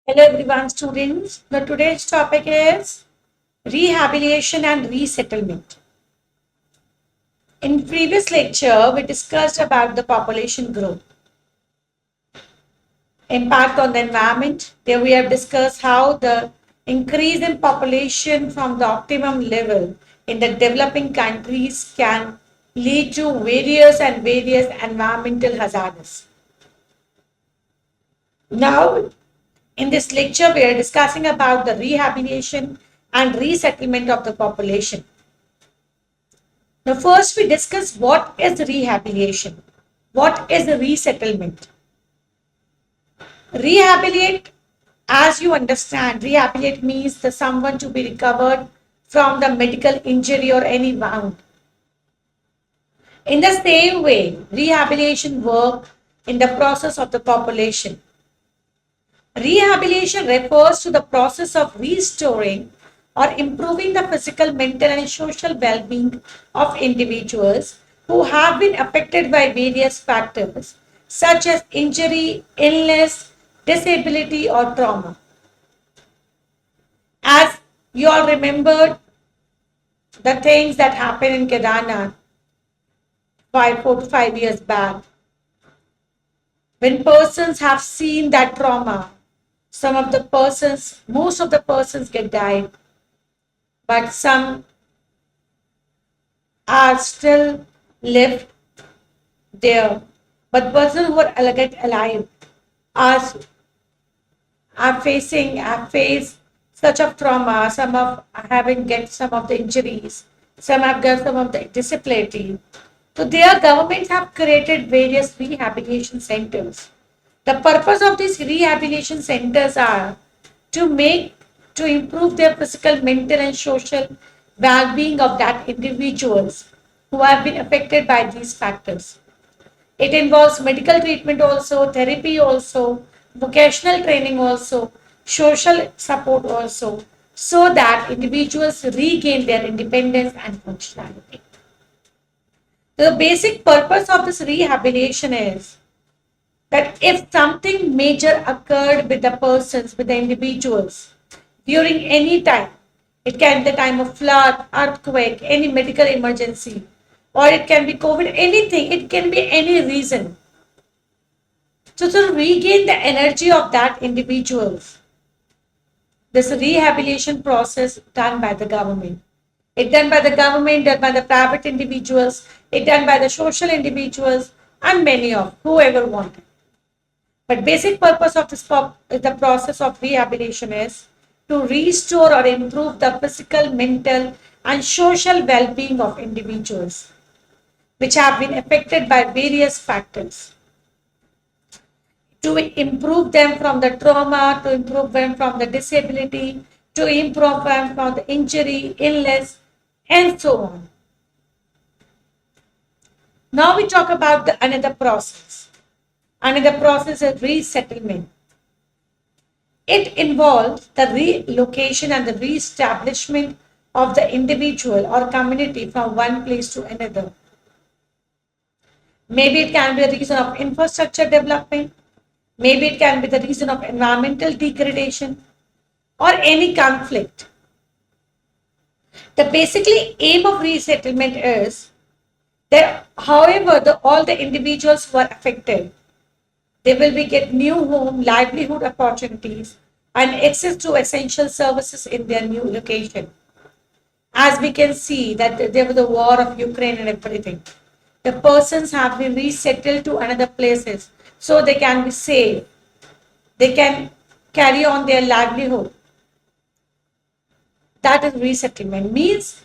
Hello everyone, students. The today's topic is rehabilitation and resettlement. In previous lecture, we discussed about the population growth, impact on the environment. There we have discussed how the increase in population from the optimum level in the developing countries can lead to various environmental hazards. Now, in this lecture, we are discussing about the rehabilitation and resettlement of the population. Now, first we discuss what is rehabilitation, what is resettlement. Rehabilitate, as you understand, rehabilitate means the someone to be recovered from the medical injury or any wound. In the same way, rehabilitation work in the process of the population. Rehabilitation refers to the process of restoring or improving the physical, mental, and social well being of individuals who have been affected by various factors such as injury, illness, disability, or trauma. As you all remembered, the things that happened in Kedarnath 4 to 5 years back, when persons have seen that trauma, most of the persons get died, but some are still left there. But persons who are alive are, have faced such of trauma. Some of having get some of the injuries. Some have got some of the disability. So their governments have created various rehabilitation centers. The purpose of these rehabilitation centers are to make to improve their physical, mental, and social well-being of that individuals who have been affected by these factors. It involves medical treatment also, therapy also, vocational training also, social support also, so that individuals regain their independence and functionality. The basic purpose of this rehabilitation is that if something major occurred with the persons, with the individuals during any time, it can be the time of flood, earthquake, any medical emergency, or it can be COVID, anything, it can be any reason. So to regain the energy of that individuals, this rehabilitation process done by the government. It done by the government, done by the private individuals, it done by the social individuals, and many of whoever wanted. But basic purpose of the process of rehabilitation is to restore or improve the physical, mental, and social well-being of individuals which have been affected by various factors, to improve them from the trauma, to improve them from the disability, to improve them from the injury, illness, and so on. Now we talk about the another process. Another process is resettlement. It involves the relocation and the reestablishment of the individual or community from one place to another. Maybe it can be a reason of infrastructure development, maybe it can be the reason of environmental degradation or any conflict. The basically aim of resettlement is that however all the individuals who are affected, they will be get new home, livelihood opportunities, and access to essential services in their new location. As we can see that there was a war of Ukraine and everything. The persons have been resettled to another places so they can be safe. They can carry on their livelihood. That is resettlement. Means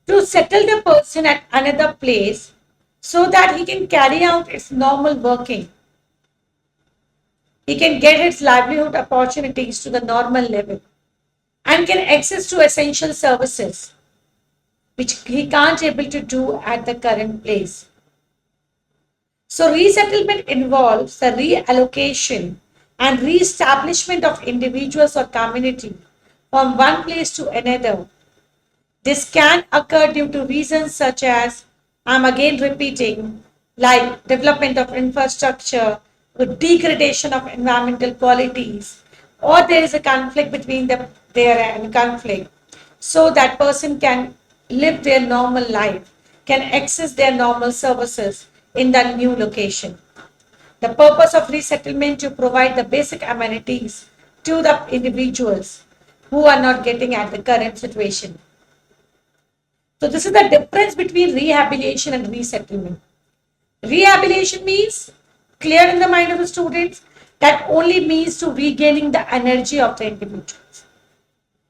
to settle the person at another place so that he can carry out its normal working. He can get its livelihood opportunities to the normal level and can access to essential services which he can't able to do at the current place. So resettlement involves the reallocation and reestablishment of individuals or community from one place to another. This can occur due to reasons such as, I'm again repeating, like development of infrastructure, degradation of environmental qualities, or there is a conflict between their and conflict, so that person can live their normal life, can access their normal services in the new location. The purpose of resettlement to provide the basic amenities to the individuals who are not getting at the current situation. So this is the difference between rehabilitation and resettlement. Rehabilitation means, clear in the mind of the students, that only means to regaining the energy of the individuals.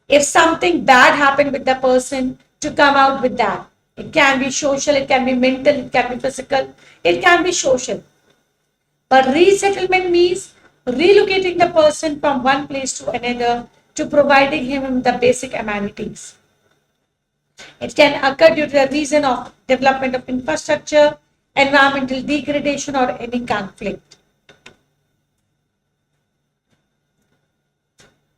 If something bad happened with the person, to come out with that. It can be social, it can be mental, it can be physical, it can be social. But resettlement means relocating the person from one place to another to providing him the basic amenities. It can occur due to the reason of development of infrastructure, environmental degradation, or any conflict.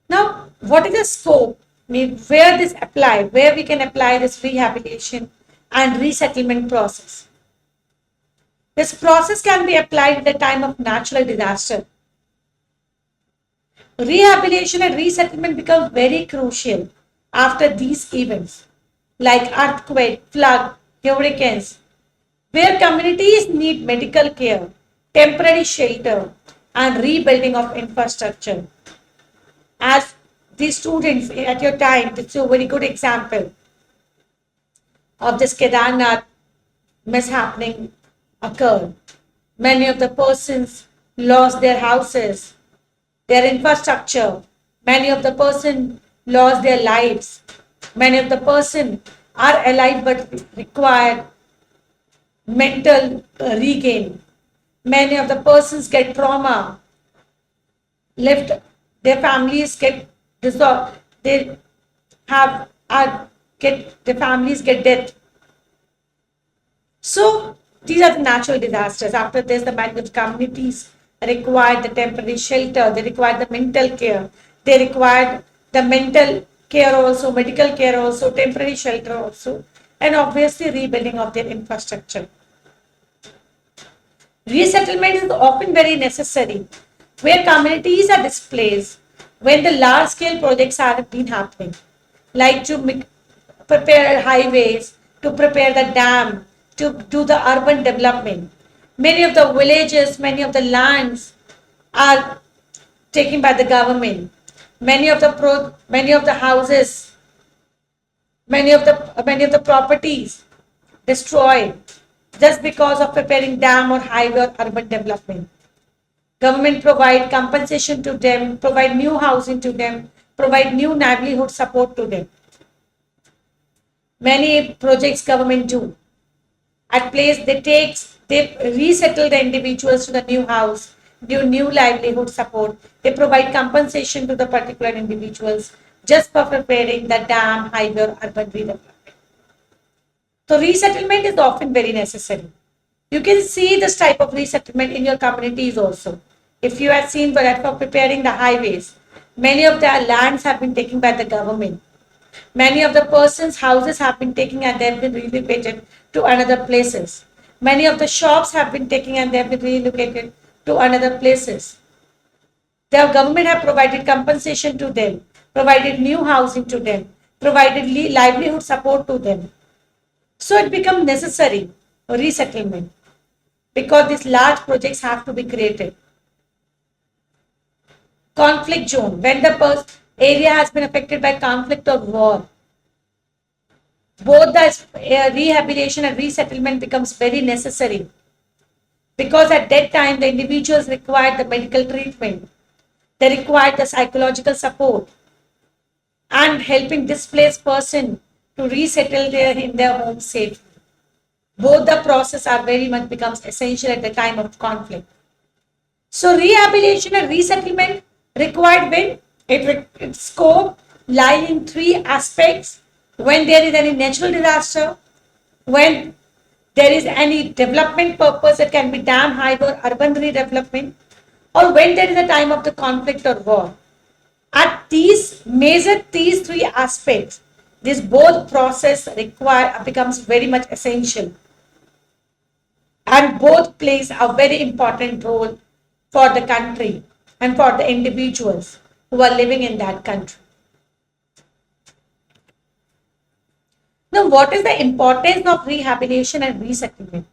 Now, what is the scope? Where this apply, where we can apply this rehabilitation and resettlement process. This process can be applied at the time of natural disaster. Rehabilitation and resettlement become very crucial after these events, like earthquake, flood, hurricanes, where communities need medical care, temporary shelter, and rebuilding of infrastructure. As the students at your time, this is a very good example of this Kedarnath mishappening occurred. Many of the persons lost their houses, their infrastructure. Many of the person lost their lives. Many of the person are alive but require mental regain. Many of the persons get trauma, left their families get dissolved. They have get their families get death. So these are the natural disasters. After this, the managed communities require the temporary shelter, they require the mental care, they require the mental care also, medical care also, temporary shelter also, and obviously rebuilding of their infrastructure. Resettlement is often very necessary where communities are displaced when the large scale projects have been happening, like to prepare highways, to prepare the dam, to do the urban development. Many of the villages, many of the lands are taken by the government. Many of the houses, many of the properties destroyed just because of preparing dam or highway or urban development. Government provide compensation to them, provide new housing to them, provide new livelihood support to them. Many projects government do. At place they resettle the individuals to the new house, new livelihood support. They provide compensation to the particular individuals just for preparing the dam, highway, or urban redevelopment. So resettlement is often very necessary. You can see this type of resettlement in your communities also. If you have seen that for preparing the highways, many of the lands have been taken by the government. Many of the persons' houses have been taken and they have been relocated to another places. Many of the shops have been taken and they have been relocated to another places. The government have provided compensation to them, provided new housing to them, provided livelihood support to them. So it becomes necessary resettlement because these large projects have to be created. Conflict zone, when the area has been affected by conflict or war, both the rehabilitation and resettlement becomes very necessary because at that time the individuals require the medical treatment, they require the psychological support and helping displaced person to resettle in their home safely. Both the process are very much becomes essential at the time of conflict. So rehabilitation and resettlement required when its scope lie in three aspects: when there is any natural disaster, when there is any development purpose, it can be dam, highway, or urban redevelopment, or when there is a time of the conflict or war. At these three aspects, this both process becomes very much essential, and both plays a very important role for the country and for the individuals who are living in that country. Now, what is the importance of rehabilitation and resettlement?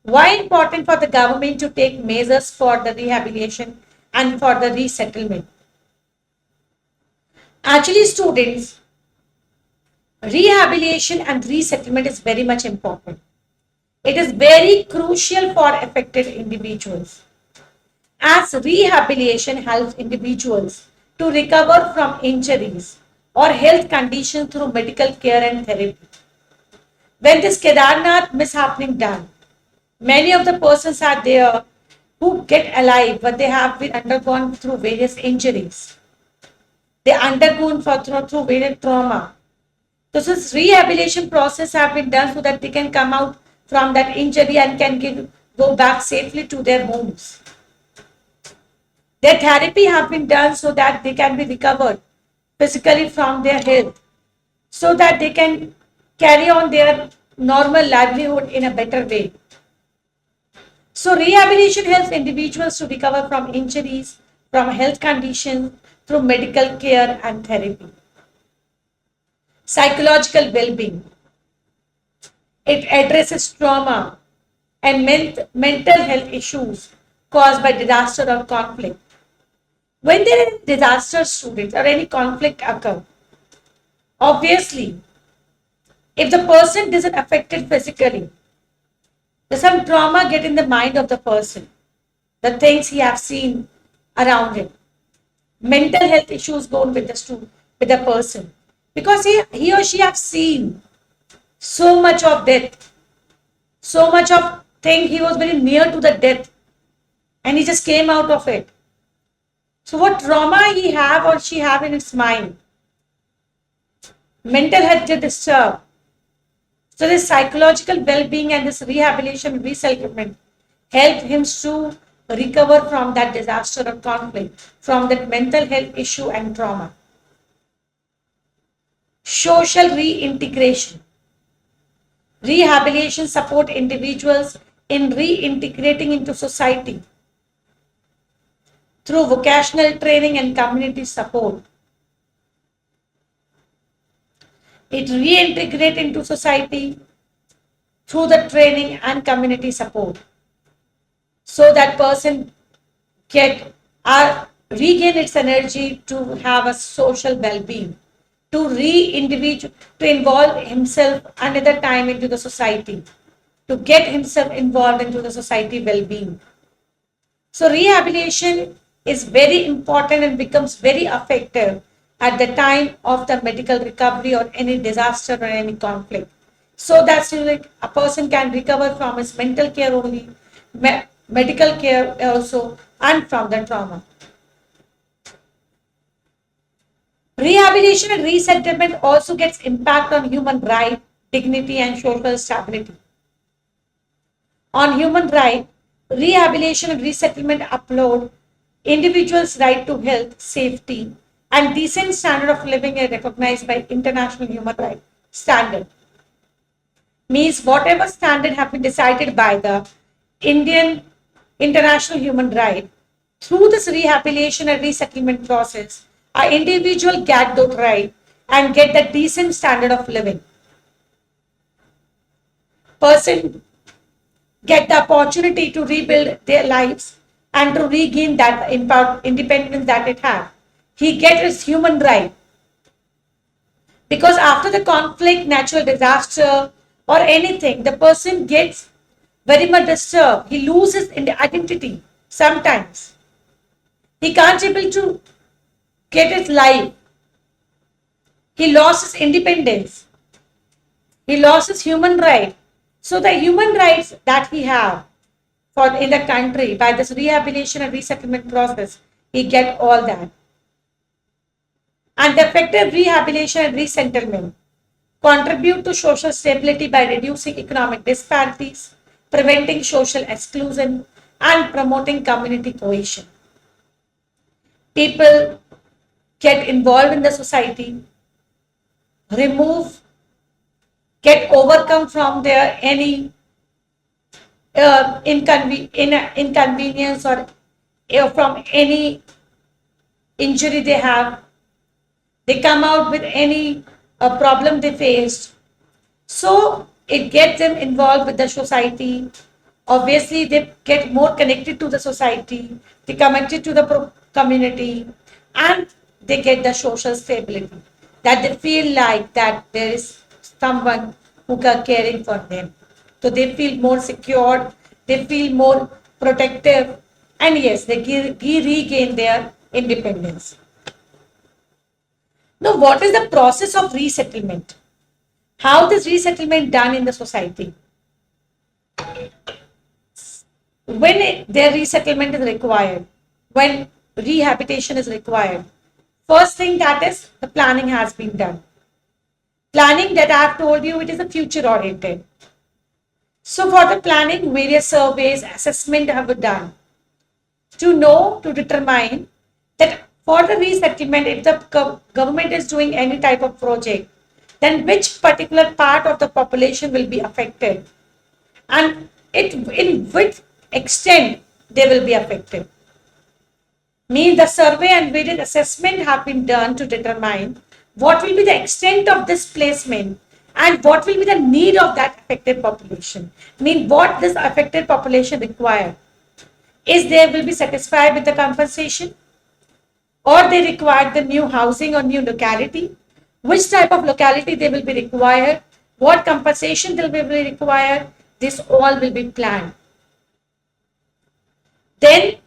Why important for the government to take measures for the rehabilitation and for the resettlement? Actually, students, rehabilitation and resettlement is very much important. It is very crucial for affected individuals, as rehabilitation helps individuals to recover from injuries or health conditions through medical care and therapy. When this Kedarnath mishappening done, many of the persons are there who get alive, but they have been undergone through various injuries. They undergone through various trauma. So this rehabilitation process have been done so that they can come out from that injury and can go back safely to their homes. Their therapy have been done so that they can be recovered physically from their health, so that they can carry on their normal livelihood in a better way. So rehabilitation helps individuals to recover from injuries, from health conditions through medical care and therapy. Psychological well-being. It addresses trauma and mental health issues caused by disaster or conflict. When there is disaster, students, or any conflict occur, obviously, if the person isn't affected physically, there's some trauma get in the mind of the person, the things he have seen around him. Mental health issues go on with the person, because he or she have seen so much of death, so much of thing. He was very near to the death, and he just came out of it. So what trauma he have or she have in its mind, mental health get disturbed. So this psychological well-being and this rehabilitation resettlement help him to recover from that disaster or conflict, from that mental health issue and trauma. Social reintegration. Rehabilitation support individuals in reintegrating into society through vocational training and community support. It reintegrates into society through the training and community support, so that person get regain its energy to have a social well-being, to to involve himself another time into the society, to get himself involved into the society well-being. So rehabilitation is very important and becomes very effective at the time of the medical recovery or any disaster or any conflict. So that a person can recover from his mental care only, medical care also, and from the trauma. Rehabilitation and resettlement also gets impact on human right, dignity, and social stability. On human right, rehabilitation and resettlement upload individuals' right to health, safety, and decent standard of living are recognized by international human rights standard. Means whatever standard have been decided by the Indian international human right, through this rehabilitation and resettlement process, an individual get that right and get the decent standard of living. Person get the opportunity to rebuild their lives and to regain that independence that it had. He gets his human right. Because after the conflict, natural disaster, or anything, the person gets very much disturbed. He loses identity sometimes. He can't able to get his life. He lost his independence. He lost his human right. So the human rights that he have for in the country by this rehabilitation and resettlement process, he get all that. And the effective rehabilitation and resettlement contribute to social stability by reducing economic disparities, preventing social exclusion, and promoting community cohesion. People get involved in the society, get overcome from their any inconvenience or from any injury they have, they come out with any problem they faced. So it gets them involved with the society. Obviously, they get more connected to the society, they connected to the community, and they get the social stability. That they feel like that there is someone who are caring for them. So they feel more secured, they feel more protective, and yes, they regain their independence. Now, what is the process of resettlement? How is resettlement done in the society? When their resettlement is required, when rehabilitation is required, first thing that is the planning has been done. Planning that I have told you, it is a future oriented. So for the planning, various surveys, assessment have been done to know, to determine that for the resettlement, if the government is doing any type of project, then which particular part of the population will be affected and it in which extent they will be affected. Means the survey and various assessment have been done to determine what will be the extent of displacement and what will be the need of that affected population. Mean what this affected population require. Is they will be satisfied with the compensation or they require the new housing or new locality? Which type of locality they will be required? What compensation they will be required? This all will be planned. Then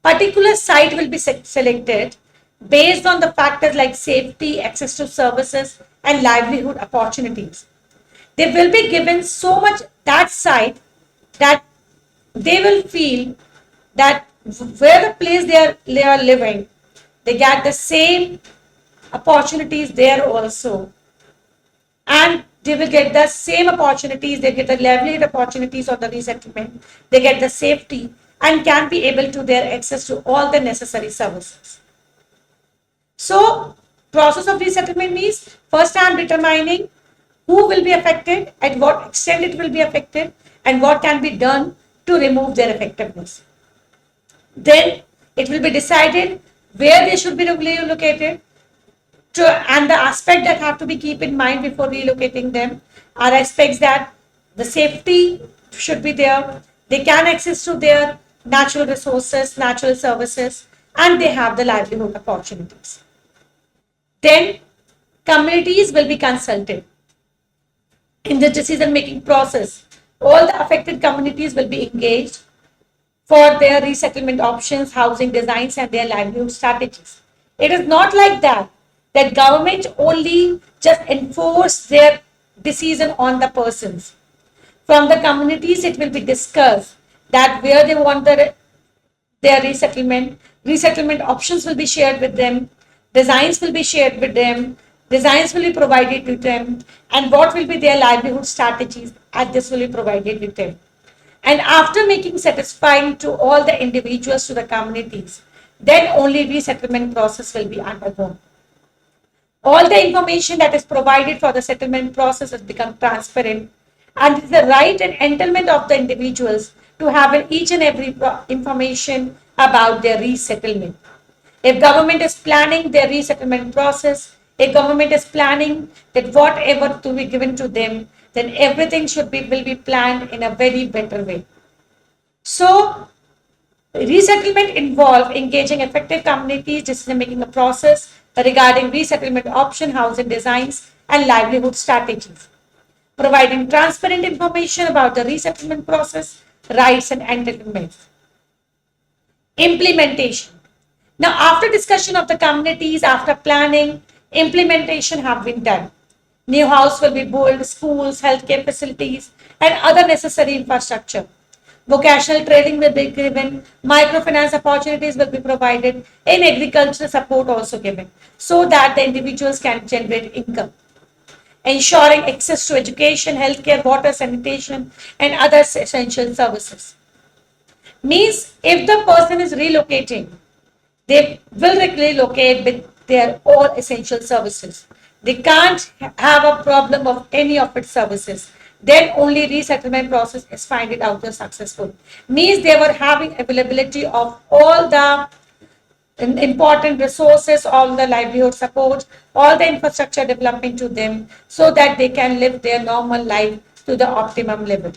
particular site will be selected based on the factors like safety, access to services, and livelihood opportunities. They will be given so much that site that they will feel that where the place they are living, they get the same opportunities there also. And they will get the same opportunities, they get the livelihood opportunities of the resettlement, they get the safety and can be able to their access to all the necessary services. So process of resettlement means first I am determining who will be affected, at what extent it will be affected, and what can be done to remove their effectiveness. Then it will be decided where they should be relocated, and the aspect that have to be keep in mind before relocating them are aspects that the safety should be there, they can access to their natural resources, natural services, and they have the livelihood opportunities. Then communities will be consulted in the decision making process. All the affected communities will be engaged for their resettlement options, housing designs, and their livelihood strategies. It is not like that government only just enforce their decision on the persons. From the communities, it will be discussed that where they want their resettlement options will be shared with them, designs will be shared with them, designs will be provided to them, and what will be their livelihood strategies, and this will be provided with them. And after making satisfying to all the individuals, to the communities, then only resettlement process will be undergone. All the information that is provided for the settlement process has become transparent, and it is the right and entitlement of the individuals to have each and every information about their resettlement. If government is planning their resettlement process, if government is planning that whatever to be given to them, then everything will be planned in a very better way. So resettlement involve engaging affected communities, decision making a process regarding resettlement option, housing designs, and livelihood strategies, providing transparent information about the resettlement process, rights, and entitlements. Implementation. Now, after discussion of the communities, after planning, implementation have been done. New house will be built, schools, healthcare facilities, and other necessary infrastructure. Vocational training will be given, microfinance opportunities will be provided, and agricultural support also given, so that the individuals can generate income. Ensuring access to education, healthcare, water, sanitation, and other essential services. Means if the person is relocating, they will relocate with their all essential services. They can't have a problem of any of its services. Then only resettlement process is find it out as successful. Means they were having availability of all the important resources, all the livelihood support, all the infrastructure development to them so that they can live their normal life to the optimum level.